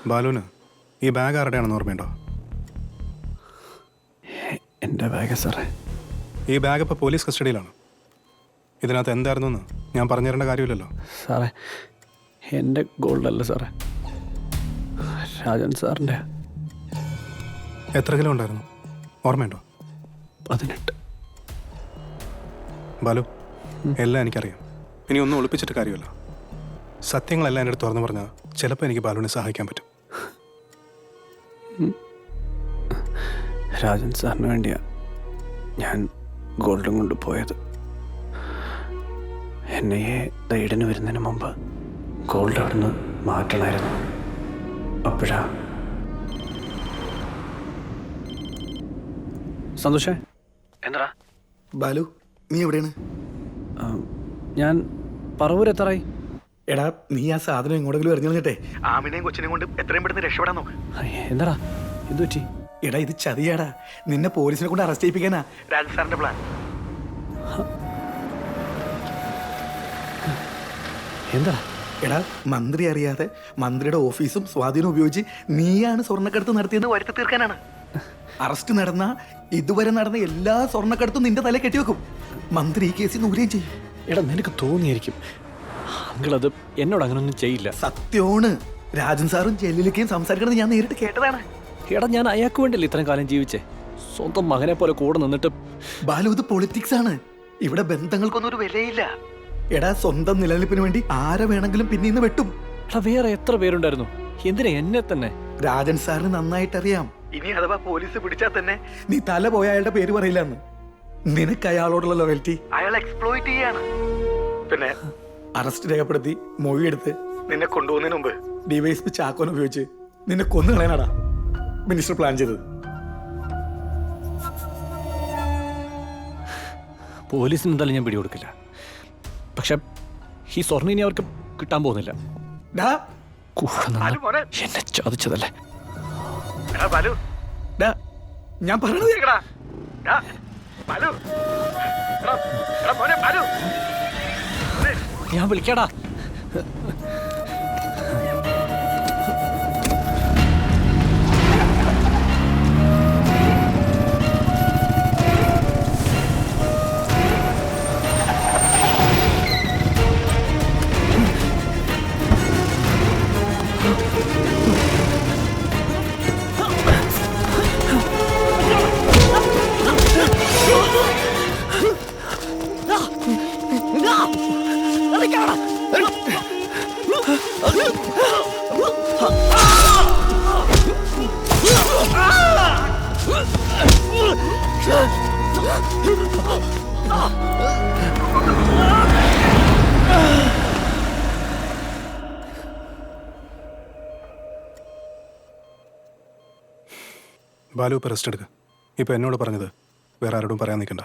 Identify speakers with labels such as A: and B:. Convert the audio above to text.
A: ബാലുവിന് ഈ ബാഗ് ആരുടെയാണെന്ന് ഓർമ്മയുണ്ടോ?
B: എൻ്റെ ബാഗ് സാറേ.
A: ഈ ബാഗ് ഇപ്പോൾ പോലീസ് കസ്റ്റഡിയിലാണ്. ഇതിനകത്ത് എന്തായിരുന്നു എന്ന് ഞാൻ പറഞ്ഞു തരേണ്ട കാര്യമില്ലല്ലോ.
B: സാറേ, എൻ്റെ ഗോൾഡല്ല സാറേ, രാജൻ സാറിൻ്റെ.
A: എത്ര കിലോ ഉണ്ടായിരുന്നു ഓർമ്മയുണ്ടോ?
B: 18.
A: ബാലു, എല്ലാം എനിക്കറിയാം. ഇനി ഒന്നും ഒളിപ്പിച്ചിട്ട് കാര്യമില്ല. സത്യങ്ങളെല്ലാം എൻ്റെ അടുത്ത് തുറന്നു പറഞ്ഞാൽ ചിലപ്പോൾ എനിക്ക് ബാലുവിനെ സഹായിക്കാൻ പറ്റും.
B: രാജൻ സാറിന് വേണ്ടിയാണ് ഞാൻ ഗോൾഡും കൊണ്ട് പോയത്. എന്നെ റെയ്ഡിന് വരുന്നതിന് മുമ്പ് ഗോൾഡ് അവിടുന്ന് മാറ്റണമായിരുന്നു. അപ്പോഴാ സന്തോഷേ. എന്താ
C: ബാലു, നീ എവിടെയാണ്?
B: ഞാൻ പറവൂരെത്താറായി.
C: എടാ, നീ ആ സാധനം എങ്ങോട്ടെങ്കിലും എറിഞ്ഞിട്ടേ ആമിനെയും കൊച്ചിനെയും കൊണ്ട് എത്രയും പെട്ടെന്ന് രക്ഷപ്പെടാൻ നോക്ക്.
B: എന്താടാ എന്ത് പറ്റി?
C: എടാ, ഇത് ചതിയാടാ. നിന്നെ പോലീസിനെ കൊണ്ട് അറസ്റ്റ് ചെയ്യിപ്പിക്കാനാ രാജൻ സാറിന്റെ പ്ലാൻ.
B: എന്താ?
C: എടാ, മന്ത്രി അറിയാതെ മന്ത്രിയുടെ ഓഫീസും സ്വാധീനം ഉപയോഗിച്ച് നീയാണ് സ്വർണ്ണക്കടത്ത് നടത്തിയെന്ന് വരുത്തി തീർക്കാനാണ്. അറസ്റ്റ് നടന്ന ഇതുവരെ നടന്ന എല്ലാ സ്വർണ്ണക്കടത്തും നിന്റെ തല കെട്ടിവെക്കും. മന്ത്രി ഈ കേസിൽ നൂരുകയും ചെയ്യും.
B: എടാ, നിനക്ക് തോന്നിയായിരിക്കും. അങ്കിളത് എന്നോട് അങ്ങനൊന്നും ചെയ്യില്ല.
C: സത്യമാണ്. രാജൻ സാറും ജയിലിലേക്കും സംസാരിക്കണത് ഞാൻ നേരിട്ട് കേട്ടതാണ്.
B: എടാ, ഞാൻ അയാൾക്ക് വേണ്ടിയല്ലേ ഇത്രയും കാലം ജീവിച്ചേ. സ്വന്തം മകനെ പോലെ കൂടെ നിന്നിട്ട്.
C: ബാലു, ഇത് പൊളിറ്റിക്സ് ആണ്. ഇവിടെ ബന്ധങ്ങൾക്കൊന്നും ഒരു വിലയില്ല. എടാ, സ്വന്തം നിലനിൽപ്പിന് വേണ്ടി ആരെ വേണമെങ്കിലും പിന്നെ ഇന്ന് വെട്ടും.
B: എടാ, വേറെ എത്ര പേരുണ്ടായിരുന്നു. എന്തിനാ എന്നെ തന്നെ?
C: രാജൻ സാറിന് നന്നായിട്ടറിയാം. ഇനി അഥവാ പോലീസ് പിടിച്ചാൽ തന്നെ നീ തല പോയ അയാളുടെ പേര് പറയില്ലെന്ന്. നിനക്ക് അയാളോടുള്ള ലോയൽറ്റി അയാൾ എക്സ്പ്ലോയിറ്റ് ചെയ്യാണ്. പിന്നെ അറസ്റ്റ് രേഖപ്പെടുത്തി മൊഴിയെടുത്ത് നിന്നെ കൊണ്ടുപോകുന്നതിന് മുമ്പ് ഡിവൈഎസ്പി ചാക്കോൻ ഉപയോഗിച്ച് നിന്നെ കൊന്നു കളയാനാടാ മിനിസ്റ്റർ പ്ലാൻ ചെയ്തത്.
B: പോലീസിന് എന്തായാലും ഞാൻ പിടികൊടുക്കില്ല. പക്ഷെ ഈ സ്വർണ്ണ ഇനി അവർക്ക് കിട്ടാൻ പോകുന്നില്ല. എന്നെ ചതിച്ചതല്ലേ.
C: ഞാൻ പറഞ്ഞത് കേക്കടാ.
B: ഞാൻ വിളിക്കാടാ.
A: ബാലു ഇപ്പോൾ റെസ്റ്റ് എടുക്കുക. ഇപ്പോൾ എന്നോട് പറഞ്ഞത് വേറെ ആരോടും പറയാൻ നിൽക്കണ്ട.